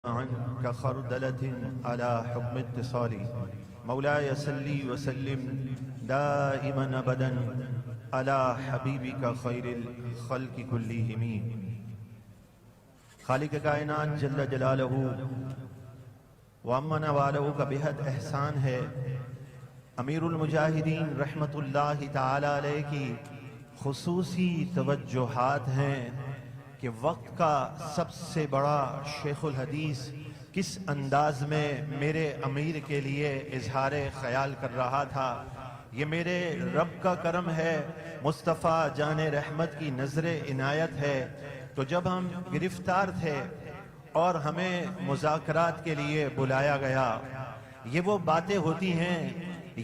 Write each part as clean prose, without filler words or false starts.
كخردلة على حكم اتصالي مولاي صلي وسلم دائما أبدا على حبيبك خير الخلق كلهم. خالق کائنات جل جلالہ وامن والہ کا بہت احسان ہے. امیر المجاہدین رحمت اللہ تعالی علیہ کی خصوصی توجہات ہیں کہ وقت کا سب سے بڑا شیخ الحدیث کس انداز میں میرے امیر کے لیے اظہار خیال کر رہا تھا. یہ میرے رب کا کرم ہے، مصطفیٰ جان رحمت کی نظر عنایت ہے. تو جب ہم گرفتار تھے اور ہمیں مذاکرات کے لیے بلایا گیا، یہ وہ باتیں ہوتی ہیں،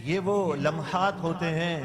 یہ وہ لمحات ہوتے ہیں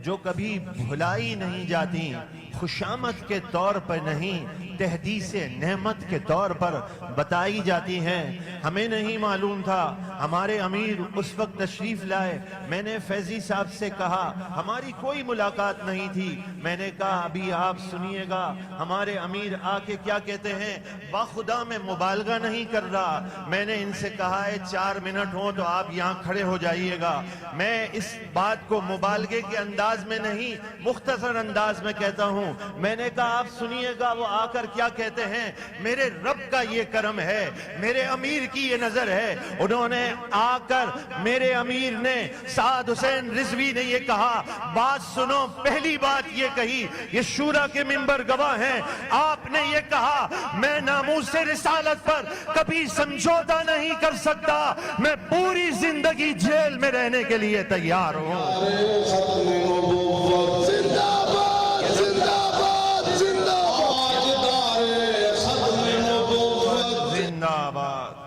جو کبھی بھلائی نہیں جاتی. خوشامد کے طور پر نہیں، تحدیث نعمت کے طور پر بتائی جاتی ہیں. ہمیں نہیں معلوم تھا، ہمارے امیر اس وقت تشریف لائے. میں نے فیضی صاحب سے کہا، ہماری کوئی ملاقات نہیں تھی. میں نے کہا ابھی آپ سنیے گا ہمارے امیر آ کے کیا کہتے ہیں. باخدا میں مبالغہ نہیں کر رہا. میں نے ان سے کہا ہے 4 منٹ ہوں تو آپ یہاں کھڑے ہو جائیے گا. میں اس بات کو مبالغے کے انداز میں نہیں، مختصر انداز میں کہتا ہوں. میں نے کہا آپ سنیے گا وہ آ کر کیا کہتے ہیں. میرے رب کا یہ کرم ہے، میرے امیر کی یہ نظر ہے. انہوں نے آ کر میرے امیر نے، سعد حسین رضوی نے یہ کہا، بات سنو. پہلی بات یہ کہی، یہ شورا کے منبر گواہ ہیں، آپ نے یہ کہا میں ناموس رسالت پر کبھی سمجھوتا نہیں کر سکتا، میں پوری زندگی جیل میں رہنے کے لیے تیار ہوں.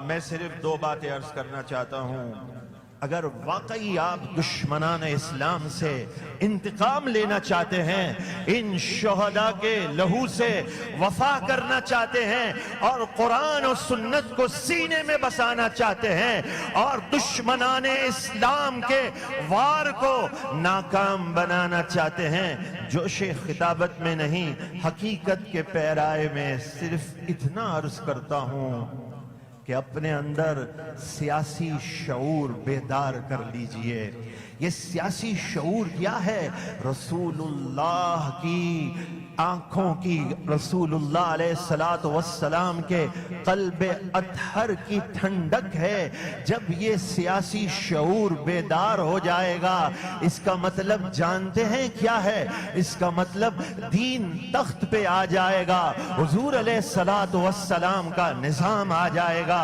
میں صرف 2 باتیں عرض کرنا چاہتا ہوں. اگر واقعی آپ دشمنان اسلام سے انتقام لینا چاہتے ہیں، ان شہداء کے لہو سے وفا کرنا چاہتے ہیں، اور قرآن و سنت کو سینے میں بسانا چاہتے ہیں، اور دشمنان اسلام کے وار کو ناکام بنانا چاہتے ہیں، جوش خطابت میں نہیں حقیقت کے پیرائے میں صرف اتنا عرض کرتا ہوں کہ اپنے اندر سیاسی شعور بیدار کر لیجئے. یہ سیاسی شعور کیا ہے؟ رسول اللہ کی آنکھوں کی، رسول اللہ علیہ السلام کے قلب اطہر کی ٹھنڈک ہے. جب یہ سیاسی شعور بیدار ہو جائے گا، اس کا مطلب جانتے ہیں کیا ہے؟ اس کا مطلب دین تخت پہ آ جائے گا، حضور علیہ السلام کا نظام آ جائے گا.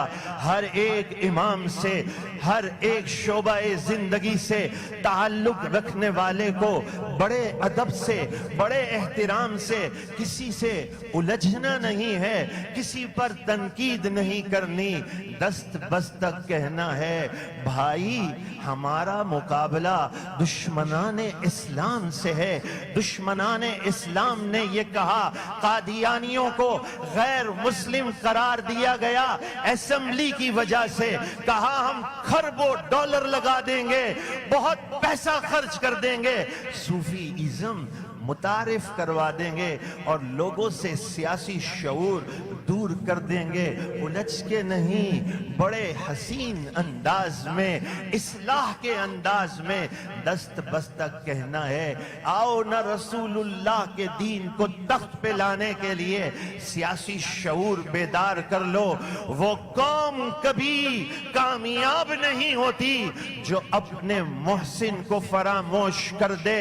ہر ایک امام سے، ہر ایک شعبہ زندگی سے تعلق رکھنے والے کو بڑے ادب سے، بڑے احترام سے، کسی سے الجھنا نہیں ہے، کسی پر تنقید نہیں کرنی. دست بستک کہنا ہے بھائی ہمارا مقابلہ دشمنان اسلام سے ہے. دشمنان اسلام نے یہ کہا، قادیانیوں کو غیر مسلم قرار دیا گیا اسمبلی کی وجہ سے. کہا ہم خربوں ڈالر لگا دیں گے، بہت پیسہ خرچ کر دیں گے، صوفی ازم متعارف کروا دیں گے اور لوگوں سے سیاسی شعور دور کر دیں گے. الجھ کے نہیں، بڑے حسین انداز میں، اصلاح کے انداز میں دست بستک کہنا ہے آؤ نہ رسول اللہ کے دین کو تخت پہ لانے کے لیے سیاسی شعور بیدار کر لو. وہ قوم کبھی کامیاب نہیں ہوتی جو اپنے محسن کو فراموش کر دے.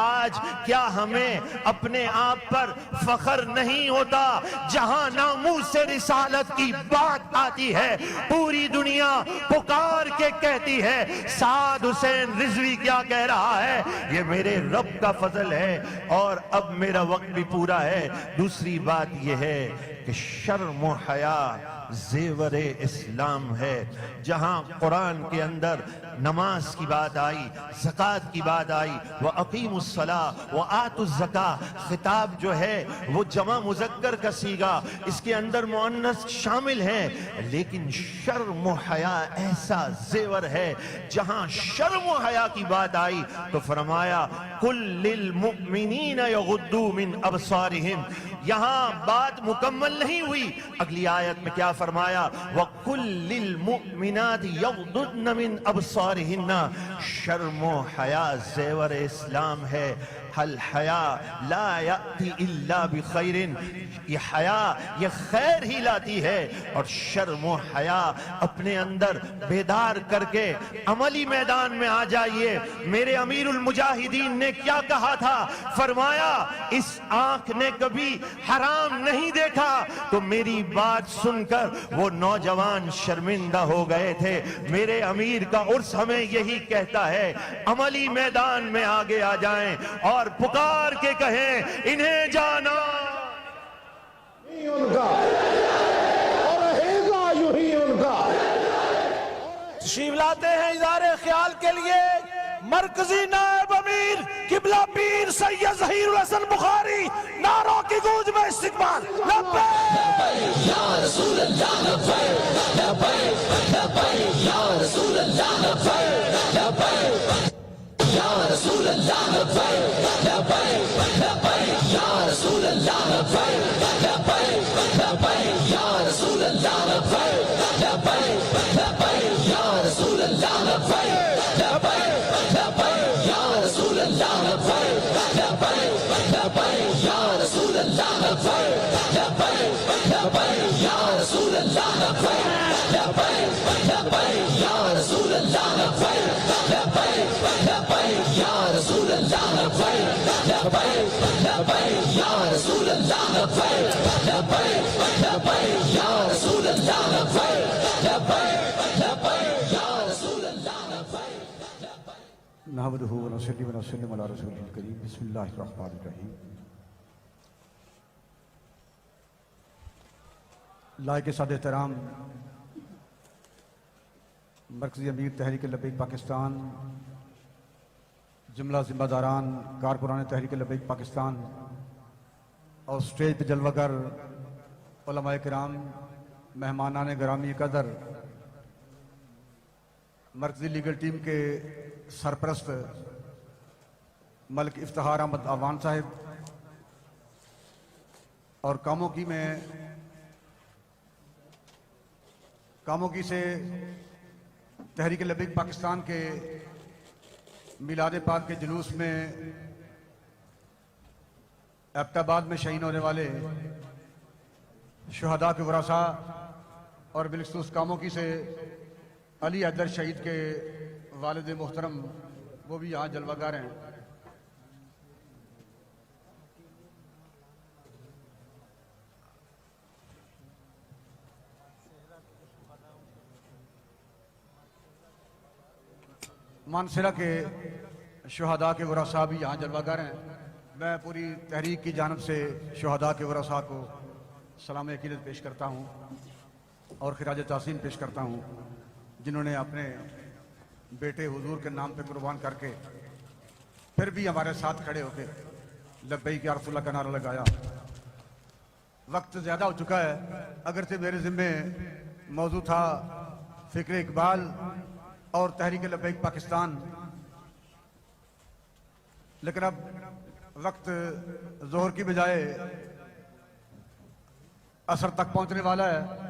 آج کیا ہمیں اپنے آپ پر فخر نہیں ہوتا؟ جہاں ناموس رسالت کی بات آتی ہے پوری دنیا پکار کے کہتی ہے سعد حسین رضوی کیا کہہ رہا ہے. یہ میرے رب کا فضل ہے. اور اب میرا وقت بھی پورا ہے. دوسری بات یہ ہے کہ شرم و حیا زیور اسلام ہے. جہاں قرآن کے اندر نماز کی بات آئی، زکوٰۃ کی بات آئی، وَأَقِيمُوا الصَّلَاةَ وَآتُوا الزَّكَاةَ، خطاب جو ہے وہ جمع مذکر کا صیغہ، اس کے اندر مؤنث شامل ہیں. لیکن شرم و حیا ایسا زیور ہے، جہاں شرم و حیا کی بات آئی تو فرمایا قُلْ لِلْمُؤْمِنِينَ يَغُضُّوا مِنْ أَبْصَارِهِمْ یہاں بات مکمل نہیں ہوئی. اگلی آیت میں کیا فرمایا؟ وَقُلْ لِلْمُؤْمِنَاتِ يَغْضُضْنَ مِنْ أَبْصَارِهِنَّ. شرم و حیا زیور اسلام ہے. الحیا لا یأتی الا بخیر. یہ حیا یہ خیر ہی لاتی ہے، اور شرم و حیا اپنے اندر بیدار کر کے عملی میدان میں آ جائیے. میرے امیر المجاہدین نے کیا کہا تھا؟ فرمایا اس آنکھ نے کبھی حرام نہیں دیکھا. تو میری بات سن کر وہ نوجوان شرمندہ ہو گئے تھے. میرے امیر کا عرس ہمیں یہی کہتا ہے، عملی میدان میں آگے آ جائیں اور پکار کے کہیں انہیں جانا ان کا اور رہے گا یوں ہی ان کا. تشریف لاتے ہیں اظہار خیال کے لیے مرکزی نائب امیر قبلہ پیر سید ظہیر الحسن بخاری. نعروں کی گونج میں استقبال. لبیک یا رسول اللہ، لبیک لبیک لبیک یا رسول اللہ، لبیک لبیک یا رسول اللہ، لبیک لبیک لبیک یا رسول اللہ، لبیک لبیک لبیک یا رسول اللہ، لبیک لبیک لبیک یا رسول اللہ، لبیک لبیک لبیک یا رسول اللہ، لبیک لبیک لبیک یا رسول اللہ، لبیک لبیک لبیک یا رسول اللہ، لبیک لبیک لبیک یا رسول اللہ، لبیک لبیک لبیک یا رسول اللہ، لبیک لبیک لبیک یا رسول اللہ، لبیک لبیک لبیک یا رسول اللہ، لبیک لبیک لبیک یا رسول اللہ، لبیک. نحمدہ و نصلی و نسلم علی رسولہ الکریم. بسم اللہ الرحمن الرحیم. لائق صد احترام مرکزی امیر تحریک لبیک پاکستان، جملہ ذمہ داران کارکنان تحریک لبیک پاکستان، اور اسٹیج پہ جلوہ گر علماء کرام، مہمانان گرامی قدر، مرکزی لیگل ٹیم کے سرپرست ملک افتخار احمد آوان صاحب، اور کاموکی سے تحریک لبیک پاکستان کے میلاد پاک کے جلوس میں ایبٹ آباد میں شہید ہونے والے شہداء کے ورثاء، اور بالخصوص کاموکی سے علی حیدر شہید کے والد محترم، وہ بھی یہاں جلوہ گر ہیں. مانسرہ کے شہداء کے ورثاء بھی یہاں جلوہ گر ہیں. میں پوری تحریک کی جانب سے شہداء کے ورثاء کو سلام عقیدت پیش کرتا ہوں اور خراج تحسین پیش کرتا ہوں، جنہوں نے اپنے بیٹے حضور کے نام پہ قربان کر کے پھر بھی ہمارے ساتھ کھڑے ہو کے لبیک یا رسول اللہ کا نعرہ لگایا. وقت زیادہ ہو چکا ہے، اگرچہ میرے ذمے موضوع تھا فکر اقبال اور تحریک لبیک پاکستان، لیکن اب وقت ظہر کی بجائے عصر تک پہنچنے والا ہے.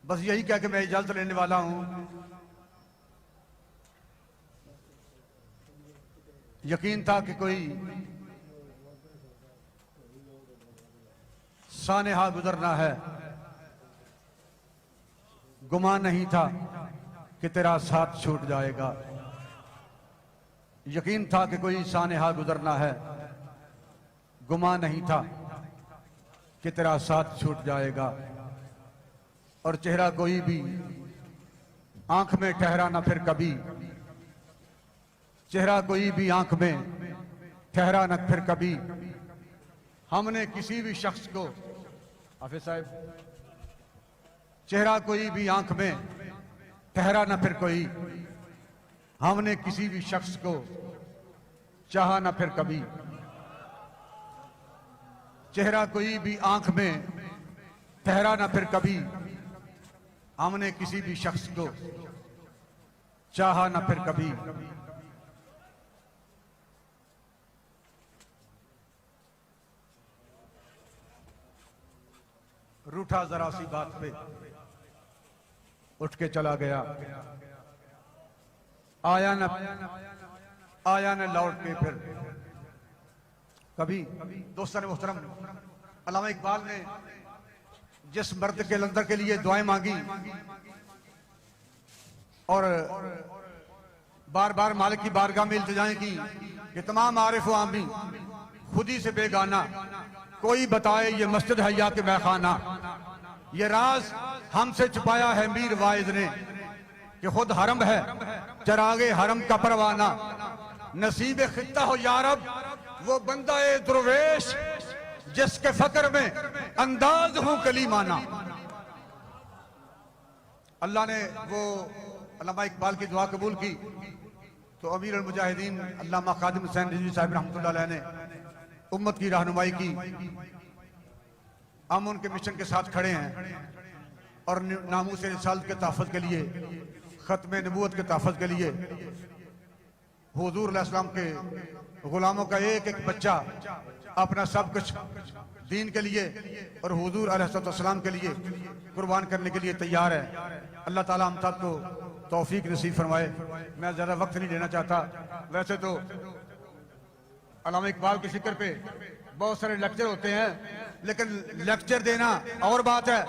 بس یہی کہہ کہ میں اجازت لینے والا ہوں. یقین تھا کہ کوئی سانحہ گزرنا ہے، گمان نہیں تھا کہ تیرا ساتھ چھوٹ جائے گا. یقین تھا کہ کوئی سانحہ گزرنا ہے، گمان نہیں تھا کہ تیرا ساتھ چھوٹ جائے گا. اور چہرہ کوئی بھی آنکھ میں ٹھہرا نہ پھر کبھی، چہرہ کوئی بھی آنکھ میں ٹھہرا نہ پھر کبھی. ہم نے کسی بھی شخص کو، حافظ صاحب، چہرہ کوئی بھی آنکھ میں ٹھہرا نہ پھر کوئی، ہم نے کسی بھی شخص کو چاہا نہ پھر کبھی. چہرہ کوئی بھی آنکھ میں ٹھہرا نہ پھر کبھی، ہم نے کسی بھی شخص کو چاہا نہ پھر کبھی. روٹھا ذرا سی بات پہ اٹھ کے چلا گیا، آیا نہ لوٹ کے پھر کبھی۔ دوستان محترم، علامہ اقبال نے جس مرد کے لندر کے لیے دعائیں مانگی اور بار بار مالک کی بارگاہ میں التجائیں کی کہ تمام عارف و عامی خودی سے بیگانہ، کوئی بتائے یہ مسجد ہے یا کہ میخانہ، یہ راز ہم سے چھپایا ہے میر واعظ نے کہ خود حرم ہے چراغ حرم کا پروانہ، نصیب خطہ ہو یا رب وہ بندہ درویش جس کے فقر میں انداز ہوں کلیمانہ۔ اللہ نے وہ علامہ اقبال کی دعا قبول کی تو امیر المجاہدین علامہ خادم حسین رضوی صاحب رحمۃ اللہ علیہ نے امت کی رہنمائی کی۔ ہم ان کے مشن کے ساتھ کھڑے ہیں اور ناموس رسالت کے تحفظ کے لیے، ختم نبوت کے تحفظ کے لیے، حضور علیہ السلام کے غلاموں کا ایک ایک بچہ اپنا سب کچھ دین کے لیے اور حضور علیہ السلام کے لیے قربان کرنے کے لیے تیار ہے۔ اللہ تعالیٰ ہم سب کو توفیق نصیب فرمائے۔ میں زیادہ وقت نہیں لینا چاہتا، ویسے تو علامہ اقبال کی فکر پہ بہت سارے لیکچر ہوتے ہیں، لیکن لیکچر دینا اور بات ہے،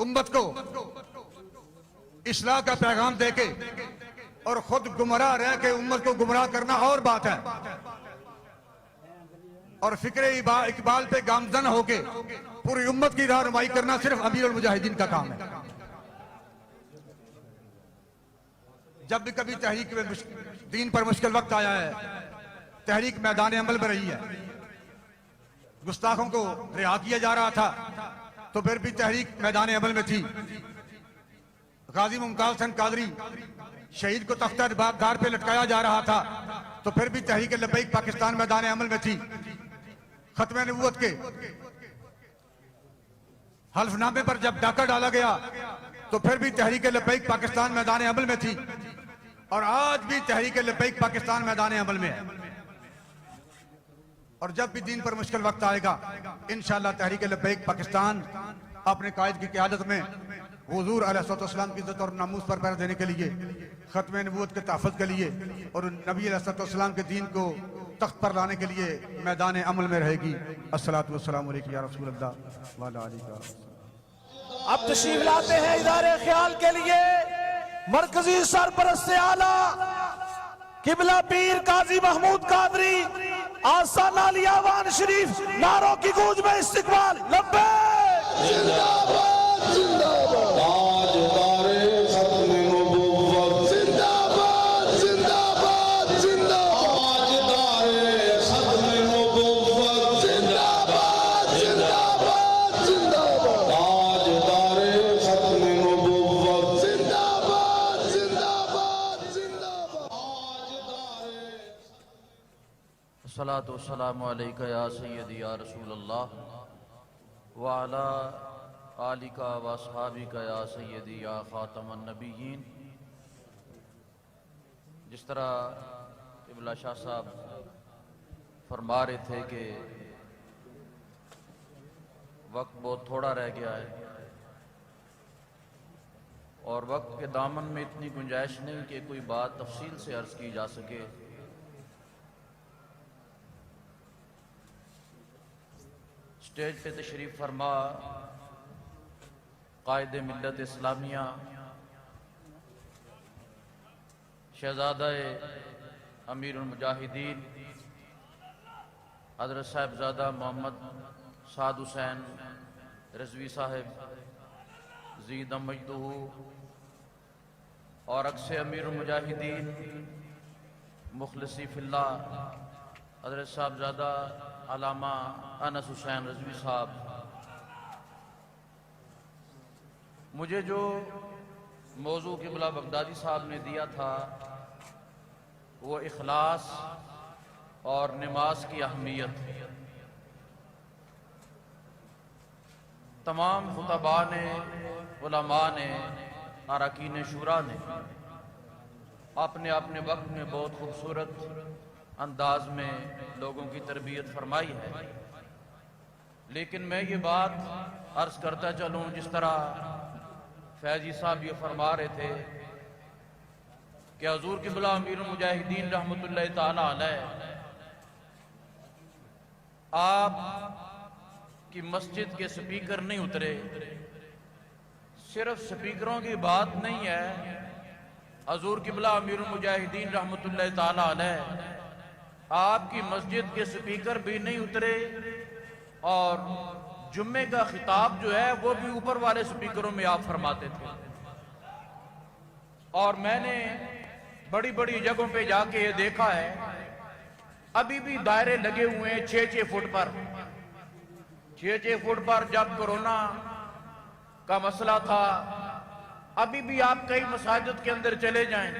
امت کو اصلاح کا پیغام دے کے اور خود گمراہ رہ کے امت کو گمراہ کرنا اور بات ہے، اور فکر اقبال پہ گامزن ہو کے پوری امت کی رہنمائی کرنا صرف امیر المجاہدین کا کام ہے۔ جب بھی کبھی تحریک میں دین پر مشکل وقت آیا ہے، تحریک میدان عمل میں رہی ہے، گستاخوں کو رہا کیا جا رہا تھا تو پھر بھی تحریک میدان عمل میں تھی، غازی ممتاز حسین قادری شہید کو تختہ دار پہ لٹکایا جا رہا تھا تو پھر بھی تحریک لبیک پاکستان میدان عمل میں تھی، ختم نبوت کے حلف نامے پر جب ڈاکہ ڈالا گیا تو پھر بھی تحریک لبیک پاکستان میدان عمل میں تھی، اور آج بھی تحریک لبیک پاکستان میدان عمل میں ہے۔ اور جب بھی دین پر مشکل وقت آئے گا انشاءاللہ تحریک لبیک پاکستان اپنے قائد کی قیادت میں حضور علیہ السلام کی عزت اور ناموس پر پہرا دینے کے لیے، ختم نبوت کے تحفظ کے لیے اور نبی علیہ السلام کے دین کو تخت پر لانے کے لیے میدان عمل میں رہے گی۔ الصلاۃ والسلام علیکم یا رسول اللہ وعلی آلہ۔ اب تشریف لاتے ہیں ادارے خیال کے لیے مرکزی سرپرست اعلیٰ قبلہ پیر قاضی محمود قادری، آستانہ علی آوان شریف، نعروں کی گونج میں استقبال۔ لبیک زندہ باد زندہ باد تاجدار ختم نبوت زندہ باد زندہ باد زندہ تاجدار ختم نبوت زندہ باد زندہ باد زندہ باد تاجدار ختم نبوت زندہ باد زندہ باد زندہ باد الصلاۃ والسلام علیکہ یا سیدی یا رسول اللہ وعلی آلکہ و اصحابکہ یا سیدی یا خاتم النبیین۔ جس طرح قبلہ شاہ صاحب فرما رہے تھے کہ وقت بہت تھوڑا رہ گیا ہے اور وقت کے دامن میں اتنی گنجائش نہیں کہ کوئی بات تفصیل سے عرض کی جا سکے، اسٹیج پہ تشریف فرما قائد ملت اسلامیہ شہزادہ امیر المجاہدین حضرت صاحبزادہ محمد سعد حسین رضوی صاحب زید مجدہ اور عکس امیر المجاہدین مخلصی فی اللہ حضرت صاحبزادہ علامہ انس حسین رضوی صاحب، مجھے جو موضوع قبلہ بغدادی صاحب نے دیا تھا وہ اخلاص اور نماز کی اہمیت، تمام خطباء نے، علماء نے، اراکین شورا نے اپنے اپنے وقت میں بہت خوبصورت انداز میں لوگوں کی تربیت فرمائی ہے، لیکن میں یہ بات عرض کرتا چلوں جس طرح فیضی صاحب یہ فرما رہے تھے کہ حضور قبلہ امیر المجاہدین رحمۃ اللہ تعالی علیہ آپ کی مسجد کے سپیکر نہیں اترے. صرف سپیکروں کی بات نہیں ہے, حضور قبلہ امیر المجاہدین رحمۃ اللہ تعالی علیہ آپ کی مسجد کے سپیکر بھی نہیں اترے, اور جمعے کا خطاب جو ہے وہ بھی اوپر والے سپیکروں میں آپ فرماتے تھے. اور میں نے بڑی بڑی جگہوں پہ جا کے یہ دیکھا ہے, ابھی بھی دائرے لگے ہوئے ہیں 6-6 فٹ پر. 6-6 فٹ پر جب کورونا کا مسئلہ تھا, ابھی بھی آپ کئی مساجد کے اندر چلے جائیں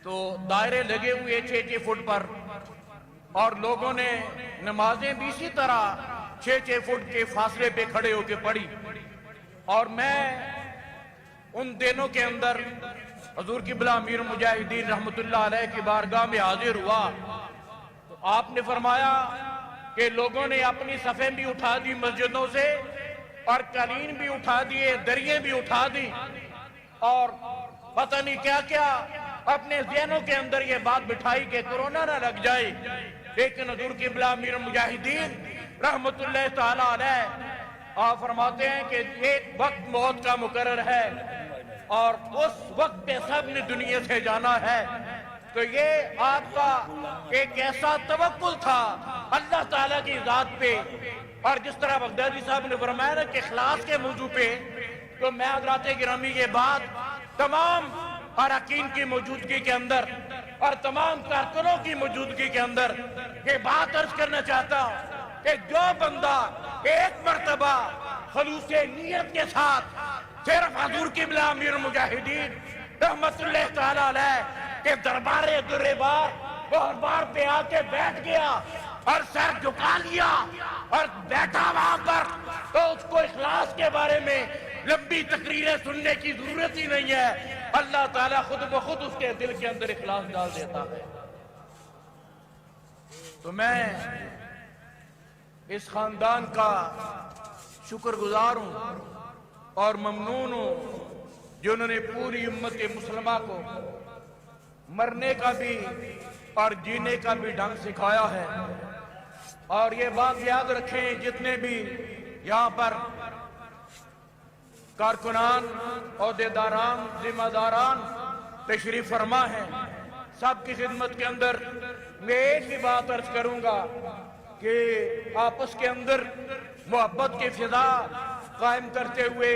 تو دائرے لگے ہوئے 6-6 فٹ پر, اور لوگوں نے نمازیں بھی اسی طرح 6-6 فٹ کے فاصلے پہ کھڑے ہو کے پڑھی. اور میں ان دنوں کے اندر حضور قبلہ امیر المجاہدین رحمۃ اللہ علیہ کی بارگاہ میں حاضر ہوا تو آپ نے فرمایا کہ لوگوں نے اپنی صفیں بھی اٹھا دی مسجدوں سے, اور قالین بھی اٹھا دیے, دریں بھی اٹھا دی, اور پتہ نہیں کیا کیا اپنے ذہنوں کے اندر یہ بات بٹھائی کہ کورونا نہ لگ جائے. لیکن حضور قبلہ امیر المجاہدین رحمت اللہ تعالی علیہ آپ فرماتے ہیں کہ ایک وقت موت کا مقرر ہے اور اس وقت پہ سب نے دنیا سے جانا ہے. تو یہ آپ کا ایک ایسا توکل تھا اللہ تعالیٰ کی ذات پہ, اور جس طرح بغدادی صاحب نے فرمایا نا کہ اخلاص کے موضوع پہ, تو میں حضرات گرامی یہ بات تمام اراکین کی موجودگی کے اندر اور تمام کارکنوں کی موجودگی کے اندر یہ بات عرض کرنا چاہتا ہوں کہ جو بندہ ایک مرتبہ خلوص نیت کے ساتھ صرف حضور قبلہ امیر المجاہدین رحمت اللہ تعالی علیہ کے دربار بار پہ آ کے بیٹھ گیا اور سر جھکا لیا اور بیٹھا وہاں پر, تو اس کو اخلاص کے بارے میں لمبی تقریریں سننے کی ضرورت ہی نہیں ہے. اللہ تعالیٰ خود بخود اس کے دل کے اندر اخلاص ڈال دیتا ہے. تو میں اس خاندان کا شکر گزار ہوں اور ممنون ہوں جنہوں نے پوری امت مسلمہ کو مرنے کا بھی اور جینے کا بھی ڈھنگ سکھایا ہے. اور یہ بات یاد رکھیں, جتنے بھی یہاں پر کارکنان, عہدیداران, ذمہ داران تشریف فرما ہیں, سب کی خدمت کے اندر میں ایک ہی بات عرض کروں گا کہ آپس کے اندر محبت کی فضا قائم کرتے ہوئے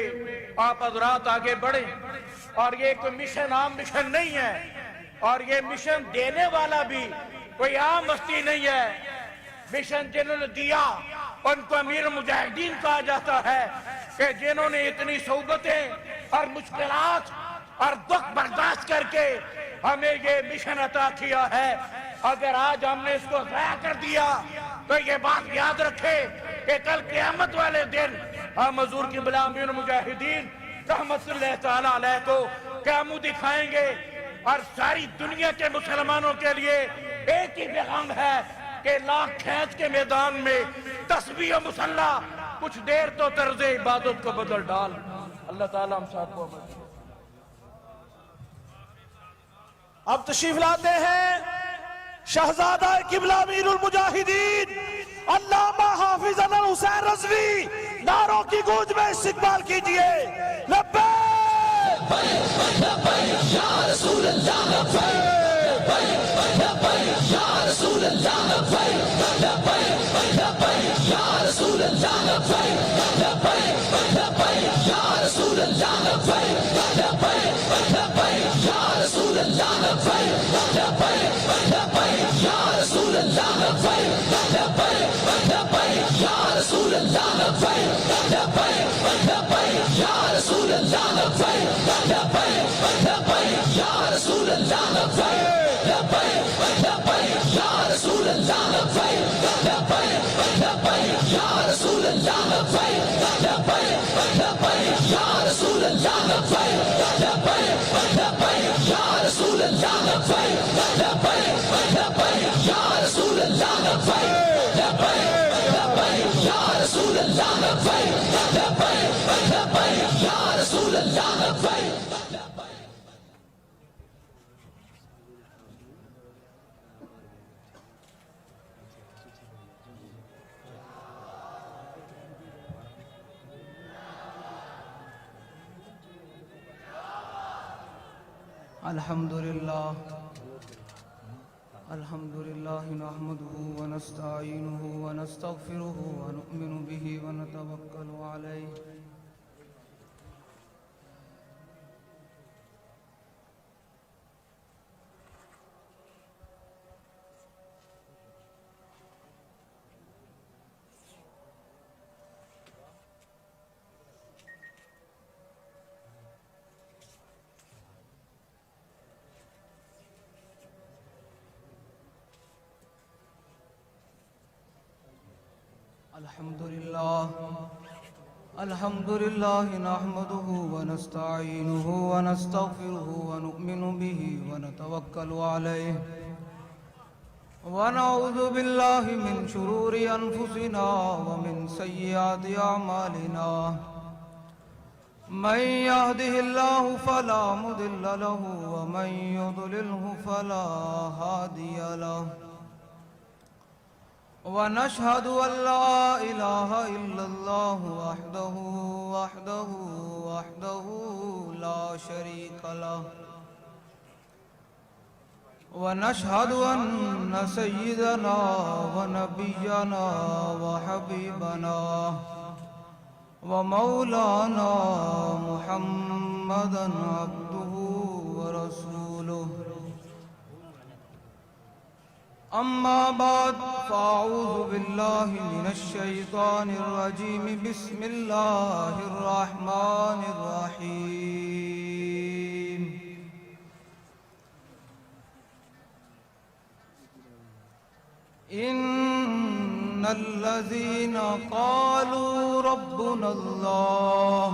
آپ حضرات آگے بڑھیں. اور یہ کوئی مشن عام مشن نہیں ہے, اور یہ مشن دینے والا بھی کوئی عام ہستی نہیں ہے. مشن جنہوں نے دیا ان کو امیر مجاہدین کہا جاتا ہے کہ جنہوں نے اتنی صعوبتیں اور مشکلات اور دکھ برداشت کر کے ہمیں یہ مشن عطا کیا ہے. اگر آج ہم نے اس کو ضائع کر دیا تو یہ بات یاد رکھے کہ کل قیامت والے دن ہم حضور قبلہ امیر المجاہدین رحمت اللہ تعالی علیہ کو کیا منہ دکھائیں گے. اور ساری دنیا کے مسلمانوں کے لیے ایک ہی پیغام ہے کہ لاکھ کھینچ کے میدان میں تسبیح و مصلی کچھ دیر تو طرز عبادت کو بدل ڈال. اللہ تعالیٰ ہم سب کو عمل. اب تشریف لاتے ہیں شہزادہ قبلہ امیر المجاہدین علامہ حافظ انور حسین رضوی, نعروں کی گونج میں استقبال کیجئے. لبیک لبیک یا رسول اللہ, لبیک لبیک یا رسول اللہ, لبیک لبیک لبیک یا رسول اللہ, لبیک لبیک لبیک یا رسول اللہ, لبیک لبیک لبیک یا رسول اللہ, لبیک لبیک لبیک یا رسول اللہ, لبیک لبیک لبیک یا رسول اللہ, لبیک لبیک لبیک یا رسول اللہ, لبیک لبیک لبیک یا رسول اللہ, لبیک لبیک لبیک یا رسول اللہ, لبیک لبیک لبیک یا رسول اللہ, لبیک لبیک لبیک یا رسول اللہ, لبیک لبیک لبیک یا رسول اللہ, لبیک لبیک لبیک یا رسول اللہ, لبیک لبیک لبیک یا الحمد لله نحمده ونستعينه ونستغفره ونؤمن به ونتوكل عليه الحمد لله نحمده ونستعينه ونستغفره ونؤمن به ونتوكل عليه ونعوذ بالله من شرور أنفسنا ومن سيئات أعمالنا من يهده الله فلا مضل له ومن يضلله فلا هادي له ونشهد أن لا إله إلا الله وحده لا شريك له ونشهد أن سيدنا ونبينا وحبيبنا ومولانا محمدا عبده ورسوله أما بعد فأعوذ بالله من الشيطان الرجيم بسم الله الرحمن الرحيم إن الذين قالوا ربنا الله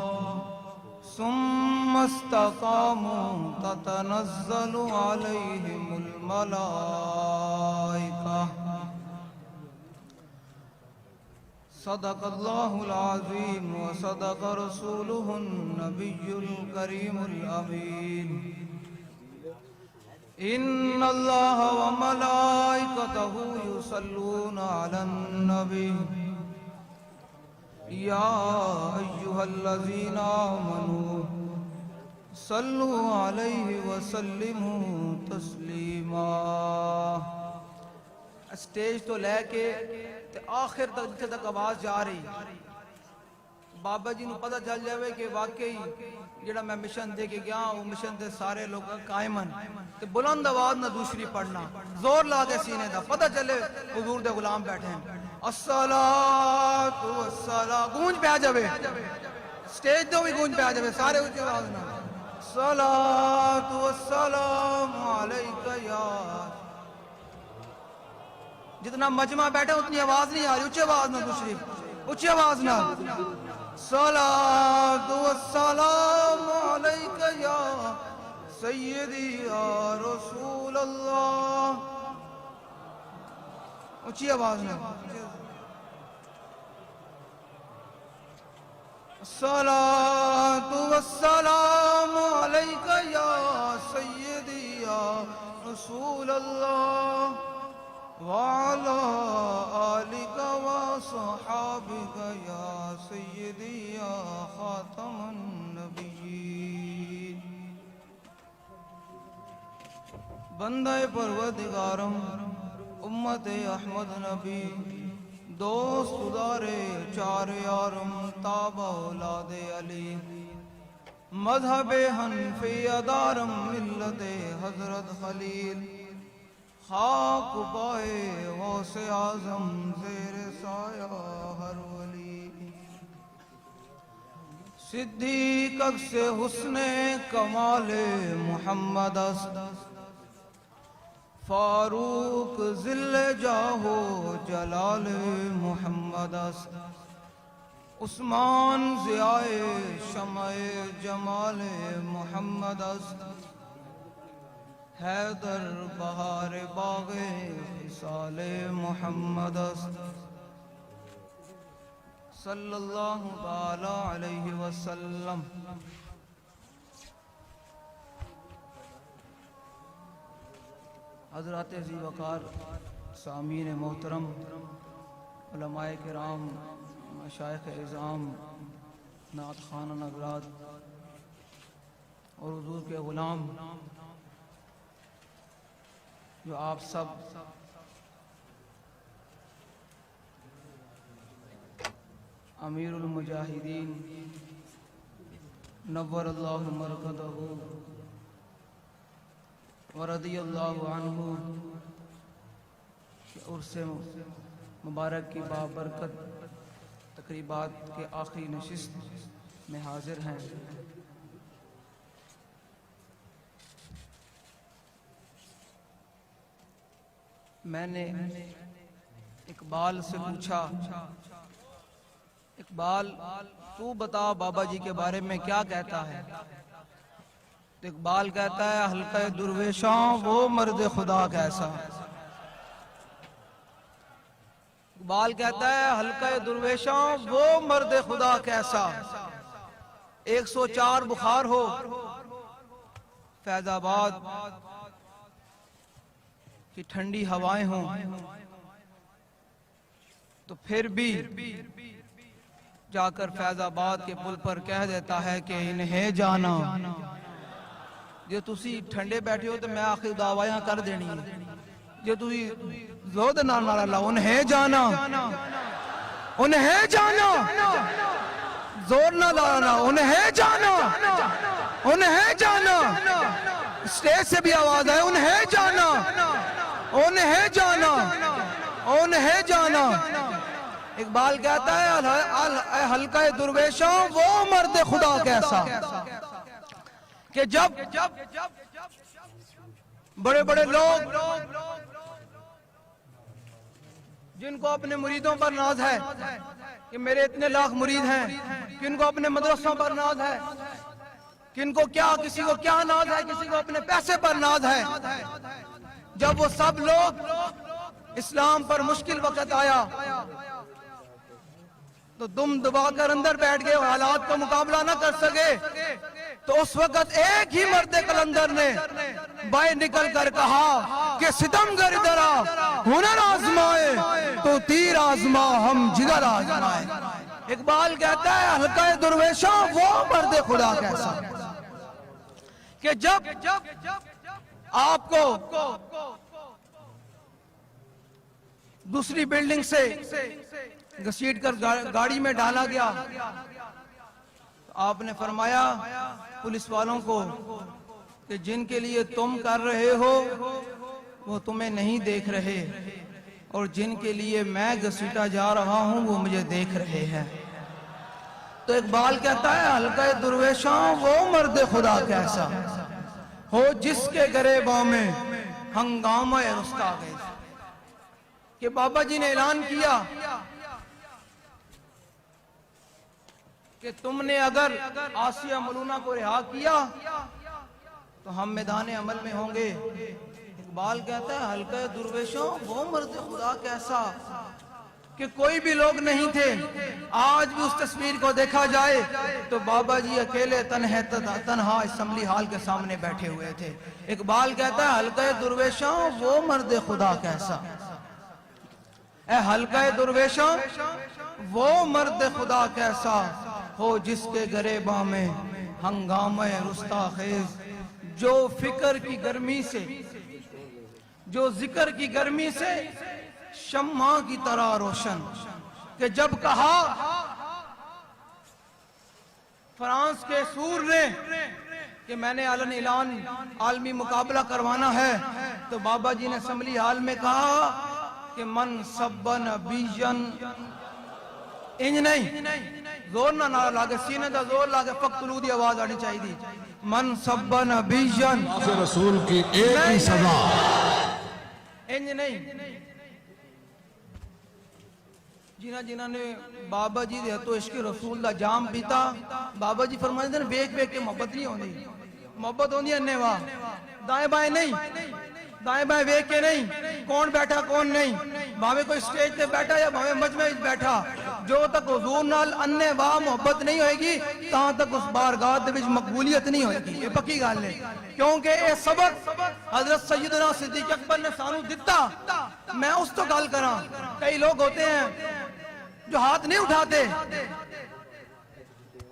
ثم استقاموا تتنزل عليهم الملائكة صدق الله العظيم وصدق رسوله النبي الكريم الأمين إن الله وملائكته يصلون على النبي يا أيها الذين آمنوا صلوا عليه وسلموا تسلیما. اسٹیج تو لے کے آخر تک جتھے تک آواز جا رہی بابا جی نو پتہ چل جاوے کہ واقعی جڑا میں مشن دے کے گیا وہ مشن دے سارے لوگ قائمن تے بلند آواز نہ دوسری پڑھنا زور لا کے سینے دا پتہ چلے حضور دے غلام بیٹھے ہیں. الصلاۃ والسلام گونج پہ آ جاوے سٹیج تو بھی گونج پہ آ جاوے سارے اونچی آواز نہ الصلاۃ والسلام علیک یا جتنا مجمع بیٹھے اتنی آواز نہیں آ رہی اونچی آواز نہ دوسری اونچی آواز نہ الصلاۃ والسلام علیک یا سیدی یا رسول اللہ اونچی آواز نہ الصلاۃ والسلام علیک یا سیدی یا رسول اللہ وعلى آلك وصحابك يا سيدي يا خاتم النبيين. بندہ پروردگارم امت احمد نبی دوست دارے چار یارم تابع اولاد علی مذہب حنفی دارم ملت حضرت خلیل خاک پائے غوث اعظم زیر سایہ ہر ولی صدیق عکس حسن کمال محمد است فاروق ذل جاہو جلال محمد است عثمان ضیاء شمع جمال محمد است حیدر بہار باغ خصال محمد است صلی اللہ تعالی علیہ وسلم۔ حضرات ذی وقار سامعین محترم، علماء کرام، مشائخ اعظام، نعت خوانان حضرات اور حضور کے غلام جو آپ سب امیر المجاہدین نور اللہ مرقدہ ورضی اللہ عنہ کے عرص مبارک کی بابرکت تقریبات کے آخری نشست میں حاضر ہیں۔ میں نے اقبال سے پوچھا، اقبال تو بتا بابا جی کے بارے میں کیا کہتا ہے؟ تو اقبال کہتا ہے حلقہ درویشاں وہ مرد خدا کیسا۔ اقبال کہتا ہے حلقہ درویشاں وہ مرد خدا کیسا، 104 بخار ہو، فیض آباد کی ٹھنڈی ہوائیں ہوں، تو پھر بھی جا کر فیض آباد کے پل پر کہہ دیتا ہے کہ انہیں جانا۔ جو تسی ٹھنڈے بیٹھے ہو تو میں آخر دعویاں کر دینی ہے، جو تسی زود نہ لا انہیں جانا، انہیں جانا، زور نہ لانا، انہیں جانا، انہیں جانا، اسٹیج سے بھی آواز ہے انہیں جانا، انہیں جانا، انہیں جانا۔ اقبال کہتا ہے حلقہ درویشاں وہ مرد خدا کیسا، کہ جب بڑے بڑے لوگ جن کو اپنے مریدوں پر ناز ہے کہ میرے اتنے لاکھ مرید ہیں، کن کو اپنے مدرسوں پر ناز ہے، کن کو کیا، کسی کو کیا ناز ہے، کسی کو اپنے پیسے پر ناز ہے، جب وہ سب لوگ اسلام پر مشکل وقت آیا تو دم دبا کر اندر بیٹھ گئے، حالات کا مقابلہ نہ کر سکے، تو اس وقت ایک ہی مرد قلندر نے باہر نکل کر کہا کہ ستم گر ادھر آ، ہنر آزمائے تو تیر آزما ہم جگر آزمائے۔ اقبال کہتا ہے حلقہ درویشاں وہ مرد خدا کیسا، کہ جب آپ کو دوسری بلڈنگ سے گھسیٹ کر گاڑی میں ڈالا گیا، آپ نے فرمایا پولیس والوں کو کہ جن کے لیے تم کر رہے ہو وہ تمہیں نہیں دیکھ رہے، اور جن کے لیے میں گھسیٹا جا رہا ہوں وہ مجھے دیکھ رہے ہیں۔ تو اقبال کہتا ہے حلقہ درویشاں وہ مرد خدا کیسا ہو جس کے گریباں میں ہنگامہ رستا گئے، کہ بابا جی نے اعلان کیا کہ تم نے اگر آسیہ ملونہ کو رہا کیا تو ہم میدان عمل میں ہوں گے۔ اقبال کہتا ہے حلقہ درویشوں وہ مرد خدا کیسا، کہ کوئی بھی لوگ نہیں تھے۔ آج بھی اس تصویر کو دیکھا جائے تو بابا جی اکیلے تنہا اسمبلی ہال کے سامنے بیٹھے ہوئے تھے۔ اقبال کہتا ہے حلقہ درویشوں وہ مرد خدا کیسا، اے حلقہ درویشوں وہ مرد خدا کیسا ہو جس کے گریباں میں ہنگامہ رستا خیز، جو فکر کی گرمی سے، جو ذکر کی گرمی سے شمع کی طرح روشن، کہ جب کہا فرانس کے سور نے کہ میں نے اعلان عالمی مقابلہ کروانا ہے، تو بابا جی نے اسمبلی ہال میں کہا کہ من سبن بیجن، انج نہیں، زور نہ نعرہ لاگے، سینے دا زور لاگے، فقتلو دی آواز آنی چاہی دی، من سبن بیجن، رسول کی ایک ہی سزا، انج نہیں۔ جنہ نے بابا جی دے تو عشق رسول دا جام پیتا، بابا جی فرمائے دے بیک بیک کے محبت نہیں ہوندی، محبت ہوندی ہے انہیوا، دائیں بائیں نہیں، دائیں بائیں بیک کے نہیں، کون بیٹھا کون نہیں، بھاوے کوئی سٹیج تے بیٹھا یا بھاوے مجمع بیٹھا، جو تک حضور نال انے واہ محبت نہیں ہوئے گی تاں تک اس بارگاہ دے وچ مقبولیت نہیں ہوئے گی. یہ پکی گل ہے کیونکہ اے سبق حضرت سیدنا صدیق اکبر نے سانو دتا. میں اس تو گل کراں, کئی لوگ ہوتے ہیں جو ہاتھ نہیں اٹھاتے,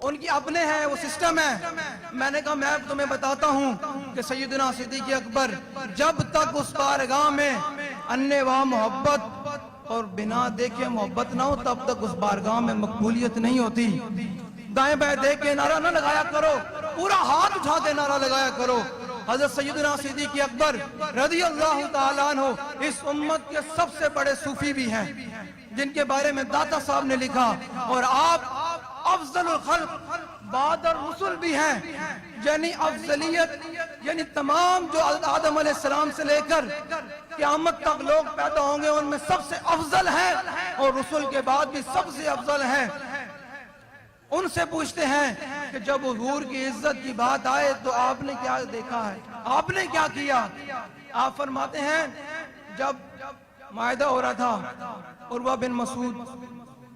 ان کی اپنے ہیں, وہ سسٹم ہے. میں نے کہا میں تمہیں بتاتا ہوں کہ سیدنا صدیق اکبر جب تک اس بارگاہ میں انے واہ محبت اور بنا دیکھے محبت نہ ہو تب تک اس بارگاہ میں مقبولیت نہیں ہوتی. دائیں بائیں دیکھ کے نعرہ نہ لگایا کرو, پورا ہاتھ اٹھا کے نعرہ لگایا کرو. حضرت سیدنا صدیق اکبر رضی اللہ تعالیٰ عنہ اس امت کے سب سے بڑے صوفی بھی ہیں, جن کے بارے میں داتا صاحب نے لکھا, اور آپ افضل الخلق بعد الرسل بھی ہیں. یعنی افضلیت یعنی تمام جو آدم علیہ السلام سے لے کر قیامت تک لوگ پیدا ہوں گے ان میں سب سے افضل ہیں, اور رسول کے بعد بھی سب سے افضل ہیں. ان سے پوچھتے ہیں کہ جب حضور کی عزت کی بات آئے تو آپ نے کیا دیکھا ہے, آپ نے کیا کیا؟ آپ فرماتے ہیں جب معاہدہ ہو رہا تھا, عروہ بن مسعود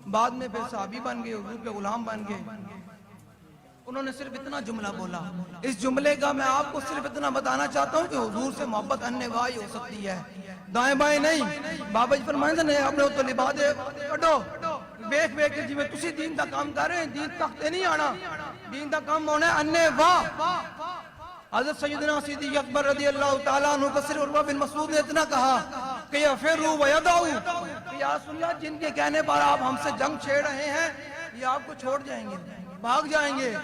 بعد میں پھر صحابی بن گئے, حضور کے غلام بن گئے. انہوں نے صرف اتنا جملہ بولا. اس جملے کا میں آپ کو صرف اتنا بتانا چاہتا ہوں کہ حضور سے محبت اننے واہی ہو سکتی ہے, دائیں بائیں نہیں. بابا جی فرمائیں نے اپنے تو لبادے کٹو ویکھ ویکھ کے جویں تسی دین دا کام کر رہے ہیں, دین تک تے نہیں آنا, دین دا کام ہونا ہے اننے واہ. حضرت سیدنا صدیق اکبر رضی اللہ تعالیٰ عنہ کو صرف عروہ بن مسعود نے اتنا کہا کہ یفروا ویدعوا, یا رسول اللہ جن کے کہنے پر آپ ہم سے جنگ چھیڑ رہے ہیں یہ آپ کو چھوڑ جائیں گے, بھاگ جائیں گے.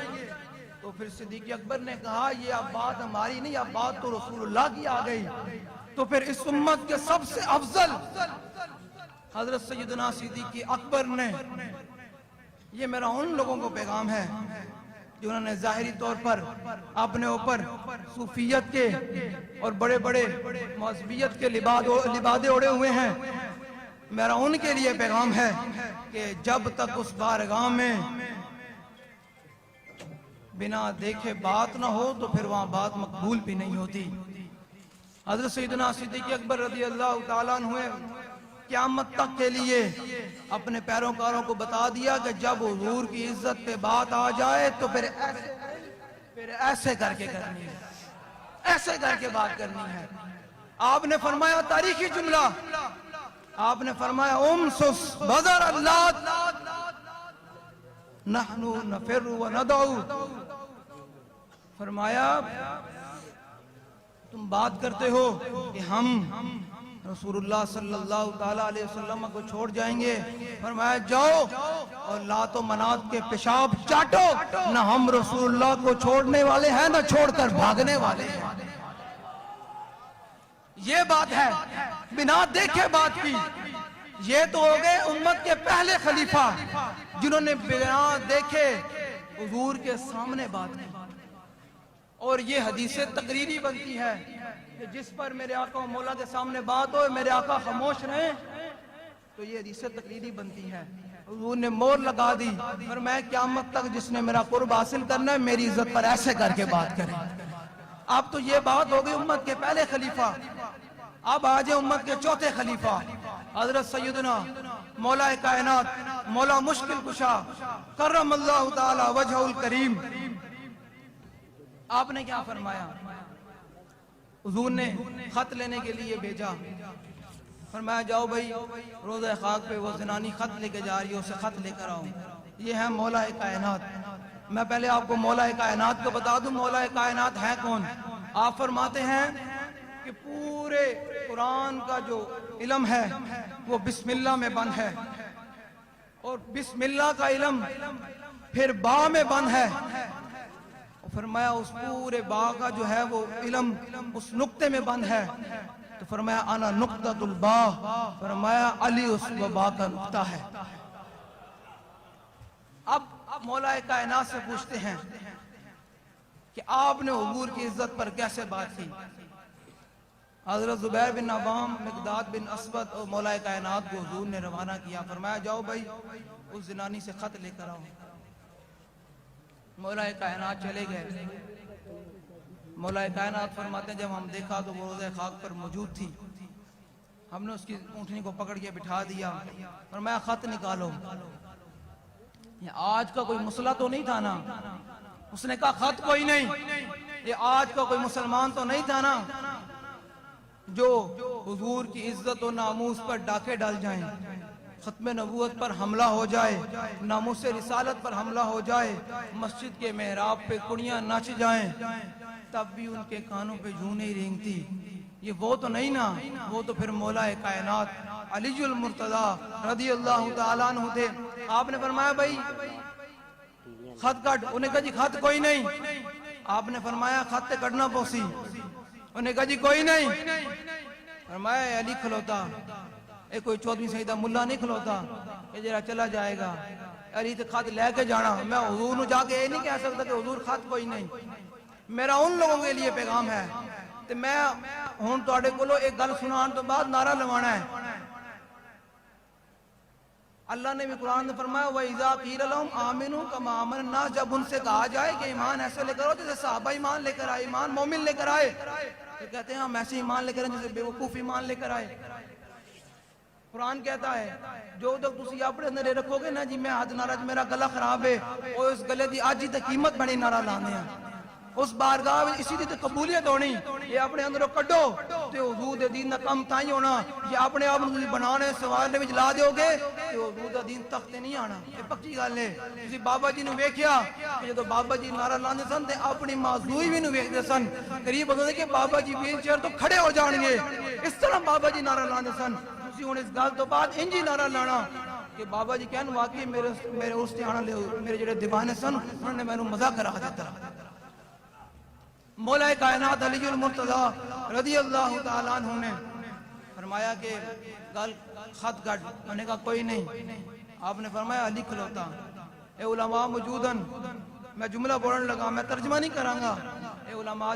تو پھر صدیق اکبر نے کہا یہ اب بات ہماری نہیں, اب بات تو رسول اللہ کی آ گئی. تو پھر اس امت کے سب سے افضل حضرت سیدنا صدیق اکبر نے, یہ میرا ان لوگوں کو پیغام ہے جنہوں نے ظاہری طور پر اپنے اوپر صوفیت کے اور بڑے بڑے مذہبیت کے لبادے اڑے ہوئے ہیں. میرا ان کے لیے پیغام ہے کہ جب تک اس بارگاہ میں بنا دیکھے بات نہ ہو تو پھر وہاں بات مقبول بھی نہیں ہوتی. حضرت سیدنا صدیق اکبر رضی اللہ تعالیٰ عنہ قیامت تک کے لیے اپنے پیروکاروں کو بتا دیا کہ جب حضور کی عزت پہ بات آ جائے تو پھر ایسے کر کے کرنی ہے, ایسے کر کے بات کرنی ہے. آپ نے فرمایا تاریخی جملہ, آپ نے فرمایا امسس بدر اللہ نحنو نفر و ندعو. فرمایا تم بات کرتے ہو کہ ہم رسول اللہ صلی اللہ تعالیٰ علیہ وسلم کو چھوڑ جائیں گے. فرمایا جاؤ اور لات و منات کے پیشاب چاٹو, نہ ہم رسول اللہ کو چھوڑنے والے ہیں نہ چھوڑ کر بھاگنے والے ہیں. یہ بات ہے بنا دیکھے بات کی. یہ تو ہو گئے امت کے پہلے خلیفہ جنہوں نے بنا دیکھے حضور کے سامنے بات کی. اور یہ حدیث تقریری بنتی ہے کہ جس پر میرے آقا و مولا کے سامنے بات ہو میرے آقا خاموش رہیں تو یہ حدیث تقریری بنتی ہے. حضور نے مور لگا دی اور میں قیامت تک جس نے میرا قرب حاصل کرنا ہے میری عزت پر ایسے کر کے بات کریں. اب تو یہ بات ہو گئی امت کے پہلے خلیفہ. اب آج امت کے چوتھے خلیفہ حضرت سیدنا مولا کائنات مولا مشکل کشا کرم اللہ تعالی وجہ الکریم. آپ نے کیا فرمایا؟ حضور نے خط لینے کے لیے بھیجا. فرمایا جاؤ بھائی روضہ خاک پہ وہ زنانی خط لے کے جا رہی ہے, اسے خط لے کر آؤ. یہ ہے مولا کائنات. میں پہلے آپ کو مولا کائنات کو بتا دوں مولا کائنات ہے کون. آپ فرماتے ہیں کہ پورے قرآن کا جو علم ہے وہ بسم اللہ میں بند ہے, اور بسم اللہ کا علم پھر با میں بند ہے. فرمایا اس پورے با کا جو ہے وہ علم اس نقطے میں بند ہے. تو فرمایا انا نقطۃ البا, فرمایا علی اس با کا نقطہ ہے. اب مولا کائنات سے پوچھتے ہیں کہ آپ نے حضور کی عزت پر کیسے بات کی. حضرت زبیر بن عوام, مقداد بن اسود اور مولا کائنات کو حضور نے روانہ کیا. فرمایا جاؤ بھائی اس زنانی سے خط لے کر آؤ. مولا کائنات چلے گئے. مولا کائنات فرماتے ہیں جب ہم دیکھا تو وہ روضہ خاک پر موجود تھی. ہم نے اس کی اونٹنی کو پکڑ کے بٹھا دیا. فرمایا خط نکالو. یہ آج کا کوئی مسئلہ تو نہیں تھا نا. اس نے کہا خط کوئی نہیں. یہ آج کا کوئی مسلمان تو نہیں تھا نا جو حضور کی عزت و ناموس پر ڈاکے ڈال جائیں, ختم نبوت پر حملہ ہو جائے, ناموس رسالت پر حملہ ہو جائے, مسجد کے محراب پہ کڑیاں ناچ جائیں, تب بھی ان کے کانوں پہ جوں نہیں رینگتی. یہ وہ تو نہیں نا, وہ تو پھر مولا کائنات علی المرتضی رضی اللہ تعالیٰ عنہ تھے. آپ نے فرمایا بھائی خط کٹ. انہیں کہا جی خط کوئی نہیں. آپ نے فرمایا خط تے کٹنا پوسی. انہیں کہا جی کوئی نہیں. فرمایا علی کھلوتا, اے کوئی 14ویں سیدہ ملا نہیں کھلوتا کہ جرا چلا جائے گا. علی تے خط لے کے جانا. میں حضور نو جا کے یہ نہیں کہہ سکتا کہ حضور خط کوئی نہیں. میرا ان لوگوں کے لیے پیغام ہے تے میں ہن تواڈے کولوں ایک گل سنان تو بعد نعرہ لوانا ہے. اللہ نے بھی قرآن میں فرمایا وَإِذَا قِيلَ لَهُمْ آمِنُوا كَمَا آمَنَ النَّاسُ, جب ان سے کہا جائے کہ ایمان ایسے لے کر آؤ جیسے صحابہ ایمان لے کر آئے, ایمان مومن لے کر آئے, تو کہتے ہیں ہم ایسے ایمان لے کر آئے جیسے بیوقوف ایمان لے کر آئے. قرآن کہتا ہے جو تک تسی اپنے اندر رکھو گے نا جی میں حد ناراض میرا گلا خراب ہے اور اس گلے دی آج ہی تے قیمت بڑی نعرہ لانے ہیں, اس بارگاہ اسی دی تے قبولیت ہونی. یہ اپنے اندروں کڈو تے حضور دے دین دا کم تائیں ہونا. یہ اپنے آپ نوں بنانے سوارنے وچ لا دیو گے تے حضور دا دین تخت تے نہیں آنا. یہ پکی گل ہے. تسی بابا جی نو ویکھیا کہ جدوں بابا جی نعرہ لاندے سن تے اپنی معذوری وی نو ویکھدے سن. قریب ہوندے کہ بابا جی ویل چیئر تو کھڑے ہو جان گے. اس طرح بابا جی نعرہ لاندے سن. تسی ہن اس گل تو بعد انج ہی نعرہ لانا کہ بابا جی کہن واقعی میرے اس تے آنا لے میرے جڑے دیوانے سن انہوں نے مینوں مزہ کرا دیتا. مولا کائنات علی المرتضی رضی اللہ تعالیٰ عنہ نے فرمایا کہ گل خط کٹ. میں نے کہا کوئی نہیں. آپ نے فرمایا علی کھلوتا. اے علماء موجودن, میں جملہ بولن لگا, میں ترجمہ نہیں کراں گا. اے علماء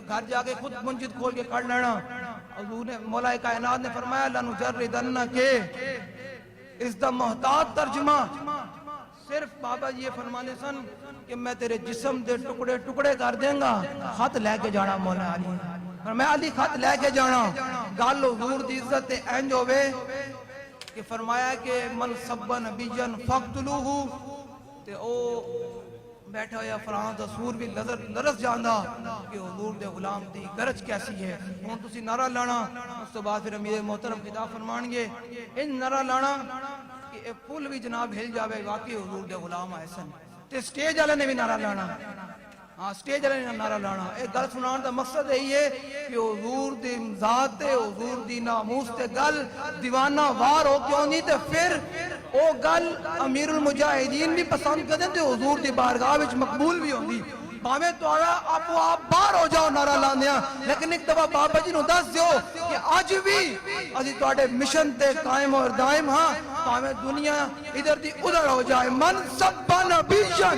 گھر جا کے خود منجد کھول کے کر لینا. حضور نے مولا کائنات نے فرمایا لنجردن کے اس دا محتاط ترجمہ صرف بابا جی یہ فرمانے سن کہ میں تیرے جسم دے ٹکڑے ٹکڑے کر دیں گا, خط لے کے جانا مولا علی. اور میں علی خط لے کے جانا. گل حضور دی عزت تے انج ہوے کہ فرمایا کہ من سب نبیًا فقتلوہ, تے او بیٹھا ہویا فرانس دا سور بھی لرس جاندا کہ حضور دے غلام دی گرج کیسی ہے. ہن تسی نعرہ لانا. اس تو بعد پھر امیر محترم خطاب فرمان گے ان نعرہ لانا کہ اے پل بھی جناب ہل جاوے واقعی حضور دے غلام آئے سن. تے سٹیج والے نے بھی نعرہ لانا. ہاں سٹیج والے نے نعرہ لانا. ایک گل سنان دا مقصد یہی ہے کہ حضور دی ذات تے حضور دی ناموس تے گل دیوانہ وار ہو کیوں نہیں تے پھر او گل امیر المجاہدین بھی پسند کردے تے حضور دی بارگاہ وچ مقبول بھی ہوندی. باویں تہاڈا آپ باہر ہو جاؤ نعرہ لاندیاں, لیکن ایک دفعہ بابا جی نو دس دیو کہ اج بھی اسی تہاڈے مشن تے قائم اور دائم ہاں. باویں دنیا ادھر دی ادھر ہو جائے. من سب نبیًا,